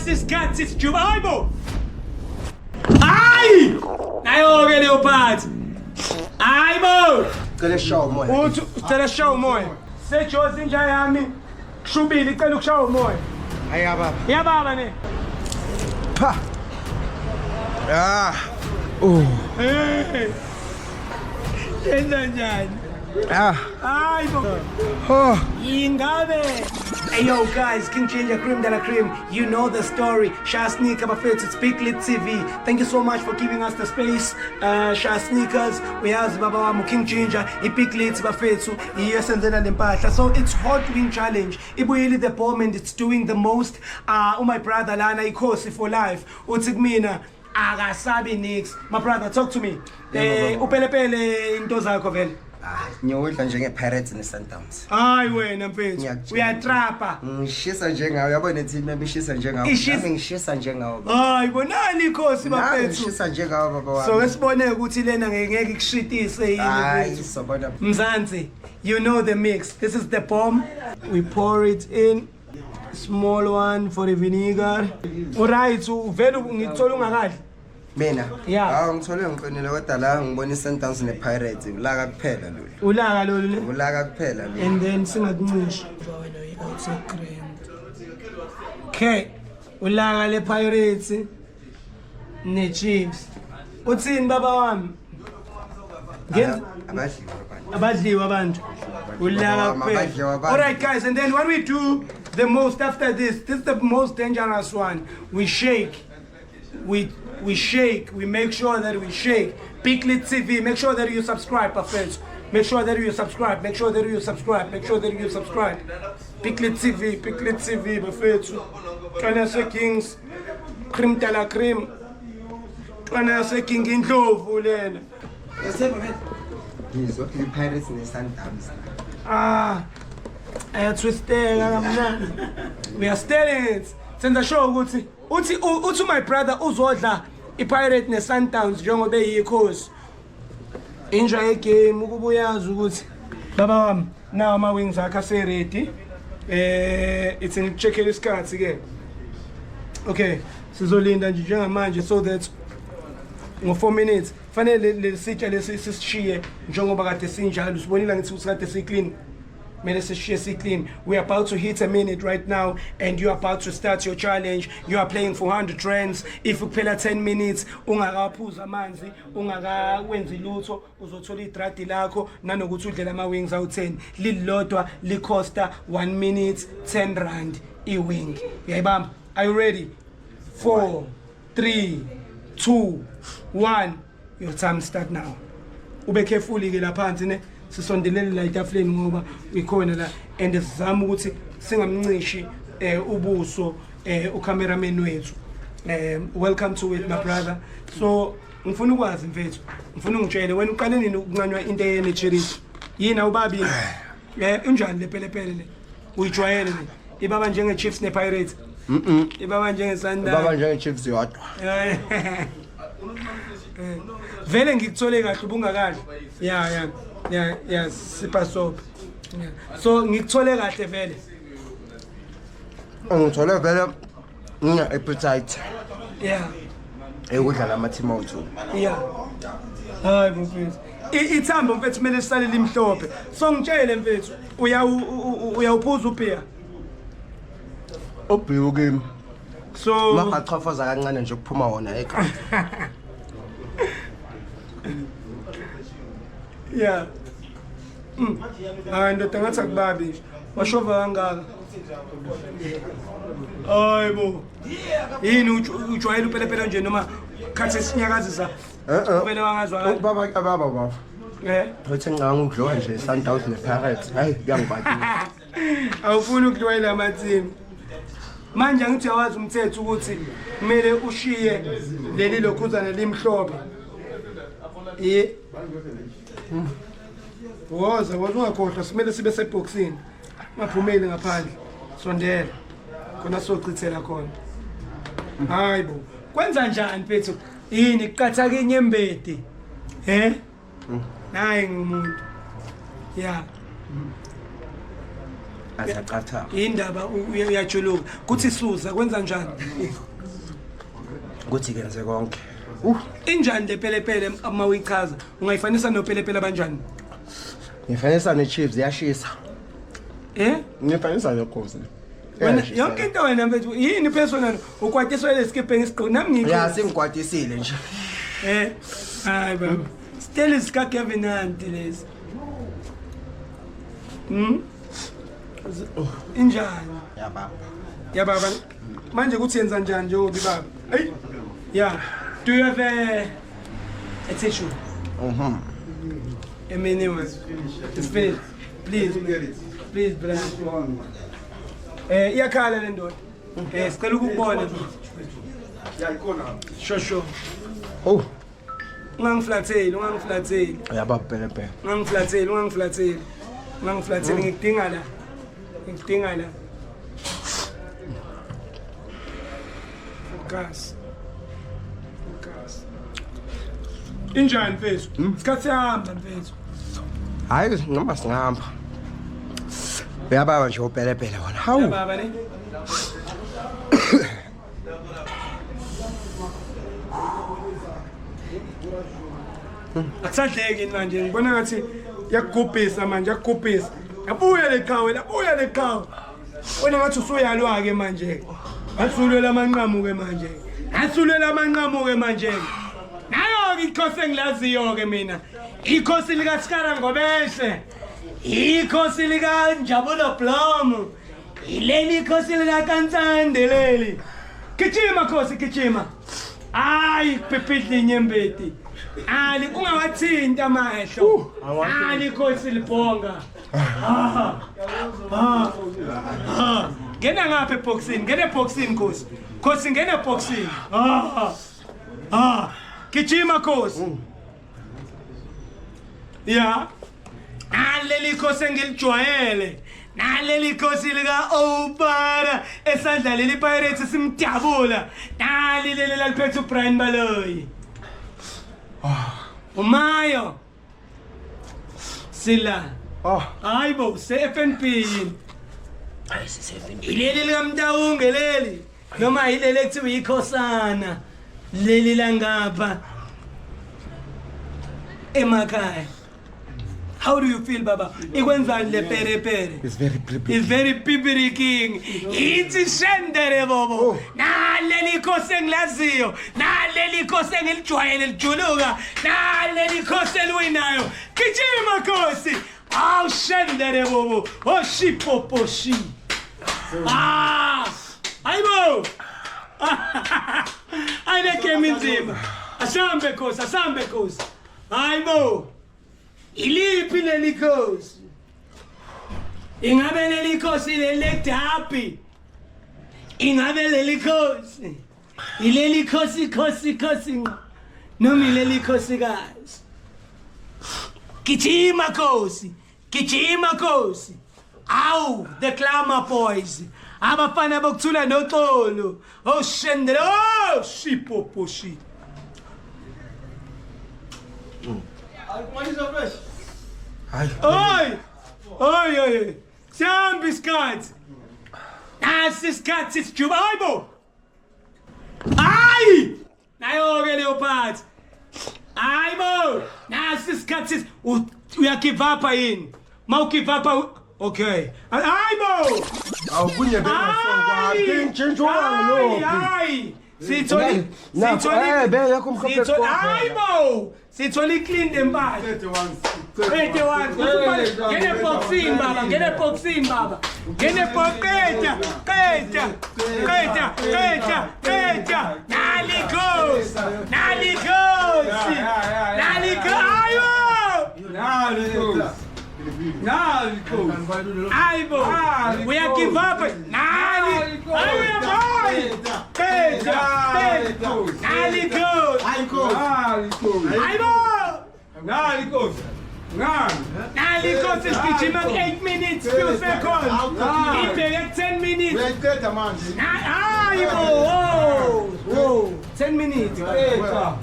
Guts, it's Jumaibo. Aye! Nayo-ke leyo part. Hayi bo. Cela show umoya. Uthi ucela show umoya. Sejozi inja yami. Kushubile icela ukushawa umoya. Hayi baba. Ya baba ne. Pa. Ah. Hey. Yenza njani? Hayi bo. Oh. Ingabe. Hey yo guys, King Ginger Cream de la Cream, you know the story. Sha Sneaker Buffet, it's Big Lit TV. Thank you so much for giving us the space. Sha Sneakers, we have Baba Wamu King Ginger, Big Lit Buffet, yesenzela lempahla. So it's Hot Wing Challenge. Ibuyile the bomb and it's doing the most. My brother Lana Ikosi for life. Uthi kumina akasabi nix. My brother, talk to me. Upelepele into zakho vele. Ngiyodla njenge-Pirates ne-Sundowns. Hayi wena mfethu, uyatrapa. Ngishisa njengawe, yabona team member ishisa njengawe. Nami ngishisa njengawe. Hayi bonani Inkosi bafethu. Ngishisa njengawe baba wami. So esibone ukuthi lena ngeke ikushitise yini. Hayi sobona. Mzansi, you know the mix. This is the bomb. We pour it in. Small one for the vinegar. Alright, uvela ngithola ungakadli. Mina yeah. Ngithole ngiqinile kodwa la ngibona i-Sundowns ne-Pirates ulaka kuphela lolu. Ulaka lolu le. Ulaka kuphela lolu. And then singakuncisha. Okay. Ulaka le Pirates ne Chiefs. Uthini baba wami? Abadliwa abantu. Ulaka kuphela. Alright guys, and then what we do the most after this is the most dangerous one. We shake. We shake, we make sure that we shake. Big Lit TV, make sure that you subscribe, my friends. Make sure that you subscribe, make sure that you subscribe, make sure that you subscribe. Big Lit TV, my friends. Twana Kings, Cream de la Cream. Twana King in Ndlovu lena. Ngizwa i-Pirates ne-Sundowns. Ayatwisteka kamnandi. We are stealing it. Senza show ukuthi uthi my brother uzodla iPirate neSundowns njengoba eyikhosi. Enjoy game ukuba uyazi ukuthi baba wami now ama wings akhe ase ready. It's in check isikhathi ke. Okay, sizolinda nje njengamanje so that ngo 4 minutes fanele lesitsha lesisishiye njengoba kade sinjalo sibonile ngithi usikade siclean. We are about to hit a minute right now and you are about to start your challenge. You are playing for 100 rands. If you play 10 minutes, ungakaphuza amanzi, ungakwenzi lutho, uzothola idradi lakho nanokuthi udlela ama wings awu10. Lilodwa licosta 1 minute 10 rand i-wing. Uyayibamba? Are you ready? 4 3 2 1. Your time start now. Ube careful ke laphansi ne. Sisondelele la itafuleni ngoba ikhona la and sizama ukuthi singamncishi ubuso ucameraman wethu. Welcome to it my brother. So ngifuna ukwazi mfethu, ngifuna ungitshele wena uqale nini ukunqanywa into yene charity yini awubabi unjani lepelepele le uyijwayele le ibaba njenge Chiefs ne Pirates ibaba njenge Sundowns ibaba njenge Chiefs yodwa vele ngikuthole kahle ubungakahle yeah super soap yeah so ngikuthole kahle vele ngithole vele ngina appetite yeah ekudlala ama team awethu yeah hayi mfethu ithambo mfethu kumele sisale limhlophe so ngitshele mfethu uyawuphuza ubhiya ubhiya kimi so machafoza kancane nje ukuphuma wona ekhaya yeah ndoda ngathi akubabi washova kangaka hayibo yini ujwayele upelepele nje noma khathi sinyakazisa vele wangazwa baba uthi ngicanga ukudliwa nje Sundowns ne-Pirates hayi kuyangibadisa awufuni ukudliwela ama-team manje ngithi uyawazi umthetho ukuthi kumele ushiye leli lokhuzana limhlophe woza ungakhohlwa simele sibe seboxini maphumeli ngaphandle sondela khona sochithela khona hayibo kwenza njani mfethu yini kuqatha ke inyembede nayi ngumuntu yeah Asaqatha. Indaba uyajuluka. Kuthi Suza kwenza njani? Kuthi kenze konke. Injani le pelepele uma uyichaza? Ungayifanisa nopelepele kanjani? Ngifanisa neChiefs yashisa. Ngifanisa neKhosi. Wena yonke into wena mfethu yini personal ukwatiswa lesikephe ngisigqo nami ngikho. Ya singikwatisile nje. Hayi baba. Still iska Kevin anti lezi. Injani? Ya baba. Manje kuthi yenza njani nje obi baba? Hey. Yeah. Do you have a tissue? A minimum. It's finished. Please. Please, brother. Iyakhala le ndoda. Sicela ukubona. Sure. Ungangiflatheli. Yaba pelepele. Ungangiflatheli ngikudinga la. Gas. Injani mfethu? Isikhathi sihamba mfethu. Hayi noma singihamba. Uyababa nje upelepele wona. Hawu. Baba ne? Akusadleki manje ngibona ngathi yakugubhisa manje yakugubhisa. Yabuya le qhawe. Wena ngathi usuyalwa ke manje. Asulwela amanqamu ke manje. Nayo ikhosi engilaziyo ke mina. Ikhosi lika Sikara Ngobese. Ikhosi lika Njabulo Blom. Ileli ikhosi lika Kantsande leli. Gijima khosi gijima. Hayi pepidli nyembeti. Ali ungawathinta amehlo. Ali khosi libhonga. Ngena ngapha eboxini khosi. Khosi ngena eboxini. Gijima khosi. Ya. Naleli khosi engilijwayele. Naleli khosi lika Obara esandla leli Pirates simdabula. Nali leli laliphethe uBrian Baloyi. Umayo. Sila. Hayibo se-FNB. Hayi se-FNB. Ileli likamntawunge leli. Noma ileli ekuthiwa ikhosana. Leli langapha. Emakhaya. How do you feel baba? Ikwenzani le perepere? It's very It's very pipiriking. Ithi shendere bobo. Naleli khosi engilaziyo. Naleli khosi engilijwayele lijuluka. Naleli khosi eliwinayo. Gijima khosi. Aw shendere bobo. Oshipoposhi. Hayibo. Ayeke minzima. Asambe khosi. Hayibo. Iliphi leli khosi? Ingabe leli khosi leledapi? Ingabe leli khosi? Ileli khosi. Noma ileli khosikazi. Gijima khosi. Aw, the Glamour Boys. Abafana bokuthula noxolo. Shendere, shipoposhi. Oi. Sihambe isikhathi. Nasi isikhathi sijuba. Hayibo. Hayi! Nayo ke leyo part. Hayibo. Nasi isikhathi uyagive up yini? Mawugive up okay. Hayibo. Awubunye bengasokwa. Ngintshintshwana lo. Hayi. Sitholi. Beka kumkhophe kwakho. Hayibo. Sitholi clean empahla. 31. Ngene boxing baba. Ngene boxeta. Qeda. Nali khosi. Ayibo. We are give up. Nali khosi. Nali khosi sigijima 8 minutes few seconds. Ibheke 10 minutes. Hayibo. 10 minutes.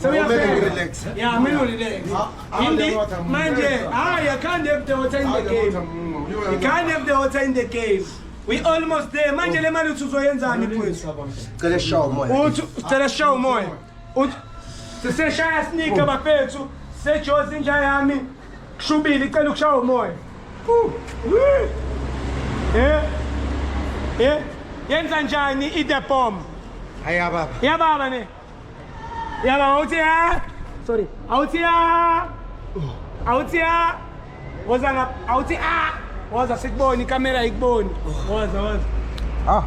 So we are relax. Yeah, me relax. Manje, you can't have the water in the game. You can't have the water in the game. We almost there. Manje le mali uzoyenzani mfowethu? Cela show moya. Uthi ucela show moya. Uthi seseshaya sneaker bafethu, sejozi inja yami. Kushubile icela ukushawa umoya. Yenza njani ide bomb? Haya baba. Ya baba ne. Ya baba uthi ya. Sorry. Awuthi ya. Awuthi ya. Woza ngapha. Awuthi woza sikubona ikamera ikuboni. Woza. Ah.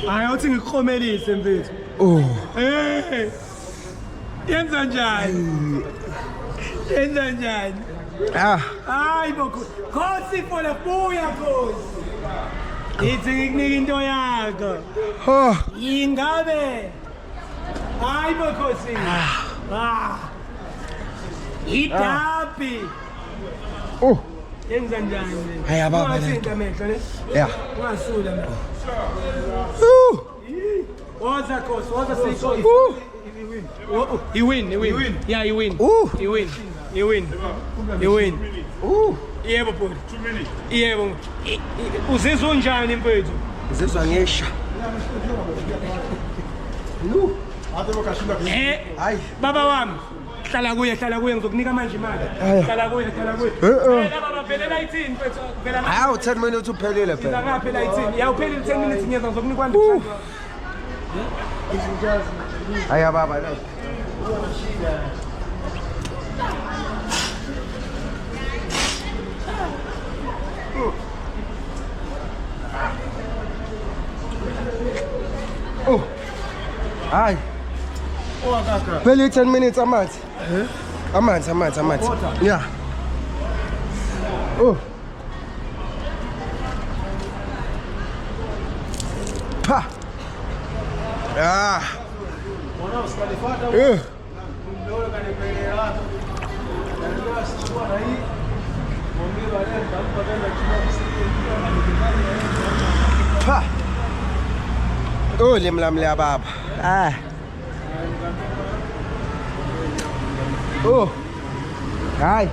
Awuthi ngikhomelise mfethu. Yenza njani? Yenza njani? Hayi bo Khosi for the buya Khosi. Ithi ngikunika into yakho. Ingabe. Hayi bo Khosi. Idapi. Yenza njani? Haya baba. Ungathinta amehlo ne? Yeah. Ungasula manje. Woza Khosi, woza sikho. He win. Yeah, he win. He win. Yebo bhuti. 2 minutes. Yebo. Uzizwa unjani mfethu? Uzizwa ngisha. Hayi. Baba wami. Hlala kuye ngizokunika manje imali. Hlala kuye. Baba phela 19 mfethu. Phela. Hawu 10 minutes uphelile phela. Ngapha 19. Yawuphelile 10 minutes ngiyeza ngizokunika 100. Haya baba. Hayi. Kaka. Phela 10 minutes amanzi. Amanzi. Yeah. Pa. Pa. Limlamle baba. Hayi.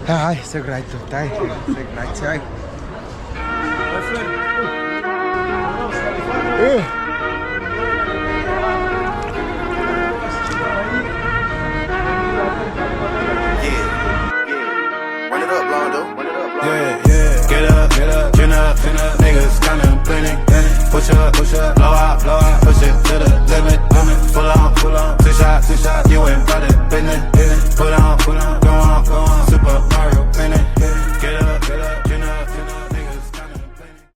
Hayi, sekright hayi. Sekright hayi.